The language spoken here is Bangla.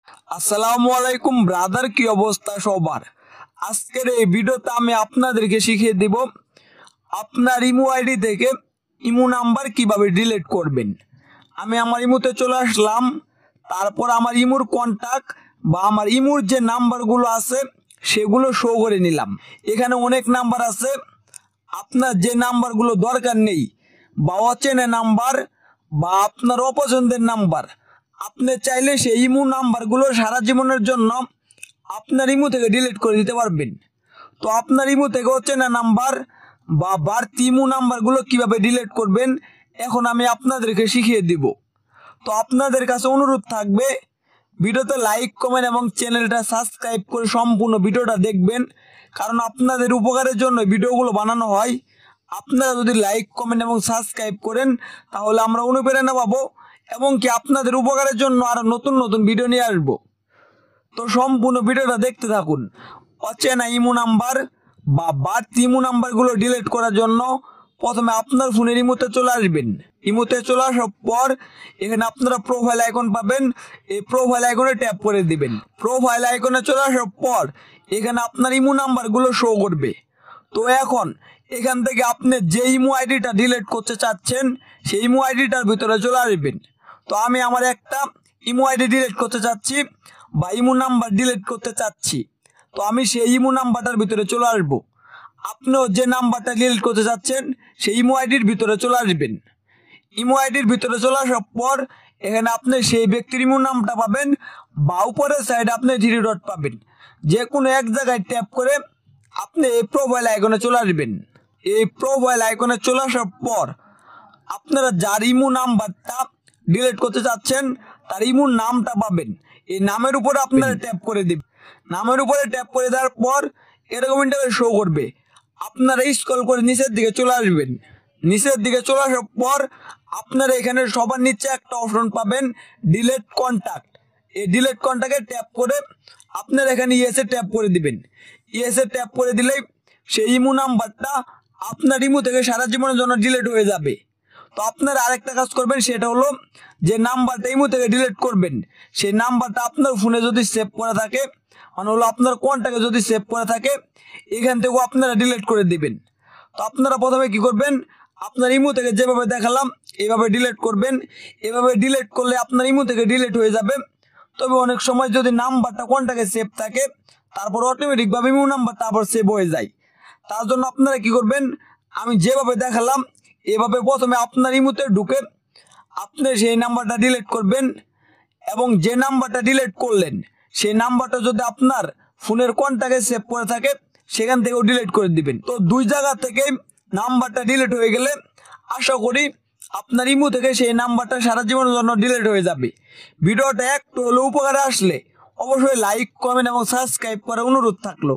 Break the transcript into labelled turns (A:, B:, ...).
A: আসসালামু আলাইকুম ব্রাদার, কি অবস্থা সবার? আজকের এই ভিডিওতে আমি আপনাদেরকে শিখিয়ে দিব আপনার ইমো আইডি থেকে ইমো নাম্বার কিভাবে ডিলিট করবেন। আমি আমার ইমোতে চলে আসলাম, তারপর আমার ইমোর কন্ট্যাক্ট বা আমার ইমোর যে নাম্বারগুলো আছে সেগুলো শো করে নিলাম। এখানে অনেক নাম্বার আছে, আপনার যে নাম্বারগুলো দরকার নেই বা অচেনা নাম্বার বা আপনার অপছন্দের নাম্বার, আপনি চাইলে সেই ইমো নাম্বারগুলো সারা জীবনের জন্য আপনার ইমো থেকে ডিলিট করে দিতে পারবেন। তো আপনার ইমো থেকে অচেনা নাম্বার বা বাড়তি ইমো নাম্বারগুলো কিভাবে ডিলিট করবেন এখন আমি আপনাদেরকে শিখিয়ে দিব। তো আপনাদের কাছে অনুরোধ থাকবে, ভিডিওতে লাইক কমেন্ট এবং চ্যানেলটা সাবস্ক্রাইব করে সম্পূর্ণ ভিডিওটা দেখবেন, কারণ আপনাদের উপকারের জন্য ভিডিওগুলো বানানো হয়। আপনারা যদি লাইক কমেন্ট এবং সাবস্ক্রাইব করেন তাহলে আমরা অনুপ্রেরণা পাবো এবং কি আপনাদের উপকারের জন্য আরও নতুন নতুন ভিডিও নিয়ে আসবো। তো সম্পূর্ণ ভিডিওটা দেখতে থাকুন। অচেনা ইমো নাম্বার বা বাড়তি ইমো নাম্বারগুলো ডিলিট করার জন্য প্রথমে আপনার ফোনের ইমোতে চলে আসবেন। ইমোতে চলে আসার পর এখানে আপনারা প্রোফাইল আইকন পাবেন, এই প্রোফাইল আইকনে ট্যাপ করে দিবেন। প্রোফাইল আইকনে চলে আসার পর এখানে আপনার ইমো নাম্বারগুলো শো করবে। তো এখন এখান থেকে আপনি যে ইমো আইডিটা ডিলিট করতে চাচ্ছেন সেই ইমো আইডিটার ভিতরে চলে আসবেন। তো আমি আমার একটা ইমো আইডি ডিলিট করতে চাচ্ছি বা ইমো নাম্বার ডিলিট করতে চাচ্ছি, তো আমি সেই ইমো নাম্বারটার ভিতরে চলে আসবো। আপনিও যে নাম্বারটা ডিলিট করতে চাচ্ছেন সেই ইমো আইডির ভিতরে চলে আসবেন। ইমো আইডির ভিতরে চলে আসার পর এখানে আপনি সেই ব্যক্তির ইমো নামটা পাবেন বা উপরের সাইডে আপনি 3 ডট পাবেন। যে কোনো এক জায়গায় ট্যাপ করে আপনি এই প্রোফাইল আইকনে চলে আসবেন। এই প্রোফাইল আইকনে চলে আসার পর আপনারা যার ইমো নাম্বারটা ডিলিট করতে চাচ্ছেন তার ইমোর নামটা পাবেন। এই নামের উপরে আপনারা ট্যাপ করে দিবেন। নামের উপরে ট্যাপ করে দেওয়ার পর এরকম ইন্টারফেস শো করবে। আপনারা স্ক্রল করে নিচের দিকে চলে আসবেন। নিচের দিকে চলে আসার পর আপনারা এখানে সবার নিচে একটা অপশন পাবেন, ডিলিট কন্ট্যাক্ট। এই ডিলিট কন্ট্যাক্টে ট্যাপ করে আপনারা এখানে ইয়েসে ট্যাপ করে দিবেন। ইয়েসে ট্যাপ করে দিলেই সেই ইমো নাম্বারটা আপনার ইমো থেকে সারা জীবনের জন্য ডিলিট হয়ে যাবে। তো আপনারা আরেকটা কাজ করবেন, সেটা হলো যে নাম্বারটা ইমো থেকে ডিলিট করবেন সেই নাম্বারটা আপনার ফোনে যদি সেভ করা থাকে, মানে হলো আপনার কন্ট্যাক্টে যদি সেভ করা থাকে, এখান থেকেও আপনারা ডিলিট করে দিবেন। তো আপনারা প্রথমে কি করবেন, আপনার ইমো থেকে যেভাবে দেখালাম এইভাবে ডিলিট করবেন। এভাবে ডিলিট করলে আপনার ইমো থেকে ডিলিট হয়ে যাবে। তবে অনেক সময় যদি নাম্বারটা কন্ট্যাক্টে সেভ থাকে তারপর অটোমেটিকভাবে ইমো নাম্বারটা আবার সেভ হয়ে যায়। তার জন্য আপনারা কি করবেন, আমি যেভাবে দেখালাম এভাবে প্রথমে আপনার ইমোতে ঢুকে আপনি সেই নাম্বারটা ডিলিট করবেন এবং যে নাম্বারটা ডিলিট করলেন সেই নাম্বারটা যদি আপনার ফোনের কন্ট্যাক্টে সেভ করে থাকে সেখান থেকেও ডিলিট করে দিবেন। তো দুই জায়গা থেকে নাম্বারটা ডিলিট হয়ে গেলে আশা করি আপনার ইমো থেকে সেই নাম্বারটা সারা জীবনের জন্য ডিলিট হয়ে যাবে। ভিডিওটা একটু হলেও উপকারে আসলে অবশ্যই লাইক কমেন্ট এবং সাবস্ক্রাইব করার অনুরোধ থাকলো।